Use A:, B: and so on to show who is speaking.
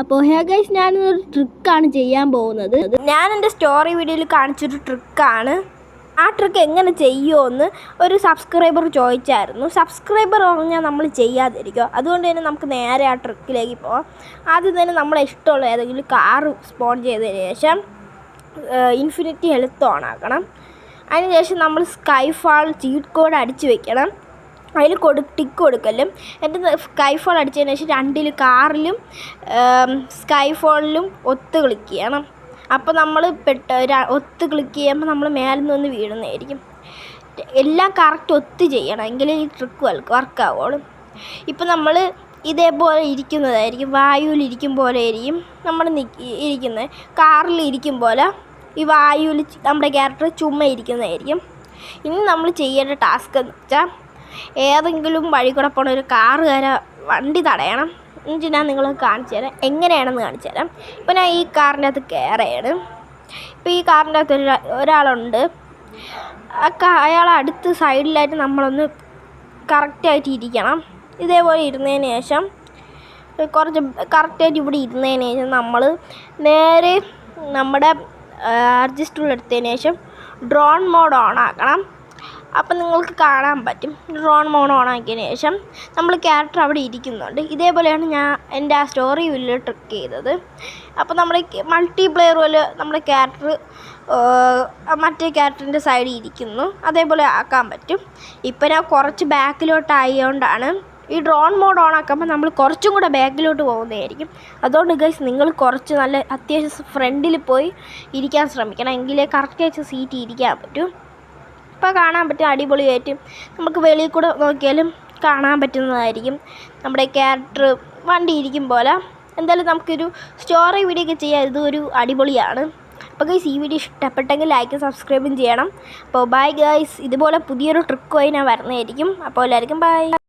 A: അപ്പോൾ ഗൈസ് ഞാനൊരു ട്രിക്കാണ് ചെയ്യാൻ പോകുന്നത്. ഞാൻ എൻ്റെ സ്റ്റോറി വീഡിയോയിൽ കാണിച്ചൊരു ട്രിക്കാണ്. ആ ട്രിക്ക് എങ്ങനെ ചെയ്യുമെന്ന് ഒരു സബ്സ്ക്രൈബർ ചോദിച്ചായിരുന്നു. സബ്സ്ക്രൈബർ പറഞ്ഞാൽ നമ്മൾ ചെയ്യാതിരിക്കുക. അതുകൊണ്ട് തന്നെ നമുക്ക് നേരെ ആ ട്രിക്കിലേക്ക് പോകാം. ആദ്യം തന്നെ നമ്മളെ ഇഷ്ടമുള്ള ഏതെങ്കിലും കാറ് സ്പോൺ ചെയ്തതിന് ശേഷം ഇൻഫിനിറ്റി ഹെൽത്ത് ഓൺ ആക്കണം. അതിനുശേഷം നമ്മൾ സ്കൈഫാൾ ചീറ്റ് കോഡ് അടിച്ച് വെക്കണം. അതിൽ ടിക്ക് കൊടുക്കലും. എന്നിട്ട് സ്കൈഫോൾ അടിച്ചതിന് ശേഷം രണ്ടിൽ കാറിലും സ്കൈഫോളിലും ഒത്ത് ക്ലിക്ക് ചെയ്യണം. അപ്പോൾ നമ്മൾ ഒത്ത് ക്ലിക്ക് ചെയ്യുമ്പോൾ നമ്മൾ മേലിൽ നിന്ന് വീഴുന്നതായിരിക്കും. എല്ലാം കറക്റ്റ് ഒത്ത് ചെയ്യണം, എങ്കിലേ ഈ ട്രിക്ക് വർക്കാവുള്ളൂ. ഇപ്പം നമ്മൾ ഇതേപോലെ ഇരിക്കുന്നതായിരിക്കും, വായുവിലിരിക്കും പോലെ ആയിരിക്കും നമ്മൾ ഇരിക്കുന്നത്. കാറിൽ ഇരിക്കും പോലെ ഈ വായുവിൽ നമ്മുടെ ക്യാരക്ടർ ചുമ്മാ ഇരിക്കുന്നതായിരിക്കും. ഇനി നമ്മൾ ചെയ്യേണ്ട ടാസ്ക് എന്ന് വെച്ചാൽ ഏതെങ്കിലും വഴി കൂടെ പോണ ഒരു കാറുകാരെ വണ്ടി തടയണം. എന്നിട്ട് ഞാൻ നിങ്ങൾക്ക് കാണിച്ചു തരാം എങ്ങനെയാണെന്ന് കാണിച്ചു തരാം. ഇപ്പോൾ ഞാൻ ഈ കാറിൻ്റെ അകത്ത് കയറുകയാണ്. ഇപ്പോൾ ഈ കാറിൻ്റെ അകത്ത് ഒരാളുണ്ട്. അയാളെ അടുത്ത് സൈഡിലായിട്ട് നമ്മളൊന്ന് കറക്റ്റായിട്ട് ഇരിക്കണം. ഇതേപോലെ ഇരുന്നതിന് ശേഷം കുറച്ച് കറക്റ്റായിട്ട് ഇവിടെ ഇരുന്നതിന് ശേഷം നമ്മൾ നേരെ നമ്മുടെ അഡ്ജസ്റ്റ് ടൂൾ എടുത്തതിന് ശേഷം ഡ്രോൺ മോഡ് ഓൺ ആക്കണം. അപ്പം നിങ്ങൾക്ക് കാണാൻ പറ്റും. ഡ്രോൺ മോഡ് ഓൺ ആക്കിയതിന് ശേഷം നമ്മൾ ക്യാരക്ടർ അവിടെ ഇരിക്കുന്നുണ്ട്. ഇതേപോലെയാണ് ഞാൻ എൻ്റെ ആ സ്റ്റോറി വീഡിയോയിൽ ട്രിക്ക് ചെയ്തത്. അപ്പോൾ നമ്മുടെ മൾട്ടിപ്ലെയർ പോലെ നമ്മുടെ ക്യാരക്ടർ മറ്റേ ക്യാരക്ടറിൻ്റെ സൈഡിൽ ഇരിക്കുന്നു. അതേപോലെ ആക്കാൻ പറ്റും. ഇപ്പം ഞാൻ കുറച്ച് ബാക്കിലോട്ടായതുകൊണ്ടാണ് ഈ ഡ്രോൺ മോഡ് ഓൺ ആക്കുമ്പോൾ നമ്മൾ കുറച്ചും കൂടെ ബാക്കിലോട്ട് പോകുന്നതായിരിക്കും. അതുകൊണ്ട് ഗൈസ് നിങ്ങൾ കുറച്ച് നല്ല അത്യാവശ്യം ഫ്രണ്ടിൽ പോയി ഇരിക്കാൻ ശ്രമിക്കണം, എങ്കിലേ കറക്റ്റായിട്ട് സീറ്റ് ഇരിക്കാൻ പറ്റും. ഇപ്പോൾ കാണാൻ പറ്റും, അടിപൊളിയായിട്ട് നമുക്ക് വെളിയിൽ കൂടെ നോക്കിയാലും കാണാൻ പറ്റുന്നതായിരിക്കും നമ്മുടെ ക്യാരക്ടർ വണ്ടി ഇരിക്കും പോലെ. എന്തായാലും നമുക്കൊരു സ്റ്റോറി വീഡിയോ ഒക്കെ ചെയ്യാം. ഇതൊരു അടിപൊളിയാണ്. അപ്പോൾ ഗൈസ് ഈ വീഡിയോ ഇഷ്ടപ്പെട്ടെങ്കിൽ ലൈക്കും സബ്സ്ക്രൈബും ചെയ്യണം. അപ്പോൾ ബൈ ഗൈസ്. ഇതുപോലെ പുതിയൊരു ട്രിക്കുമായി ഞാൻ വരുന്നതായിരിക്കും. അപ്പോൾ എല്ലാവർക്കും ബൈ.